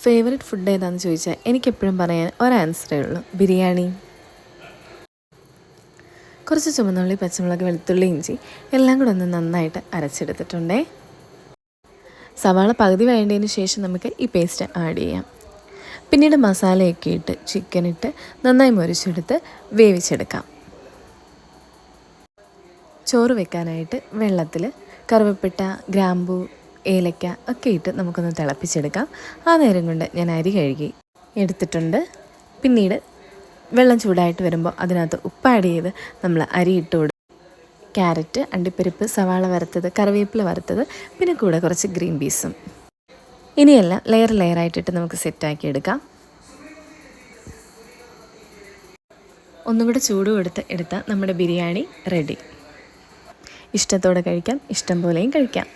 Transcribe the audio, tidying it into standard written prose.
Favourite food ഏതാണെന്ന് ചോദിച്ചാൽ എനിക്കെപ്പോഴും പറയാൻ ഒരാൻസറേ ഉള്ളൂ, ബിരിയാണി. കുറച്ച് ചുമന്നുള്ളി, പച്ചമുളക്, വെളുത്തുള്ളി, ഇഞ്ചി എല്ലാം കൂടെ ഒന്ന് നന്നായിട്ട് അരച്ചെടുത്തിട്ടുണ്ടേ. സവാള പകുതി വേണ്ടതിന് ശേഷം നമുക്ക് ഈ പേസ്റ്റ് ആഡ് ചെയ്യാം. പിന്നീട് മസാലയൊക്കെ ഇട്ട് ചിക്കനിട്ട് നന്നായി മുരിച്ചെടുത്ത് വേവിച്ചെടുക്കാം. ചോറ് വെക്കാനായിട്ട് വെള്ളത്തിൽ കറുവപ്പട്ട, ഗ്രാമ്പൂ, ഏലക്ക ഒക്കെ ഇട്ട് നമുക്കൊന്ന് തിളപ്പിച്ചെടുക്കാം. ആ നേരം കൊണ്ട് ഞാൻ അരി കഴുകി എടുത്തിട്ടുണ്ട്. പിന്നീട് വെള്ളം ചൂടായിട്ട് വരുമ്പോൾ അതിനകത്ത് ഉപ്പ് ആഡ് ചെയ്ത് നമ്മൾ അരി ഇട്ട് കൊടുക്കും. ക്യാരറ്റ്, അണ്ടിപ്പരിപ്പ്, സവാള വറുത്തത്, കറിവേപ്പില വറുത്തത്, പിന്നെ കൂടെ കുറച്ച് ഗ്രീൻ പീസും. ഇനിയെല്ലാം ലെയറായിട്ടിട്ട് നമുക്ക് സെറ്റാക്കി എടുക്കാം. ഒന്നും കൂടെ ചൂട് കൊടുത്ത് എടുത്താൽ നമ്മുടെ ബിരിയാണി റെഡി. ഇഷ്ടത്തോടെ കഴിക്കാം, ഇഷ്ടം പോലെയും കഴിക്കാം.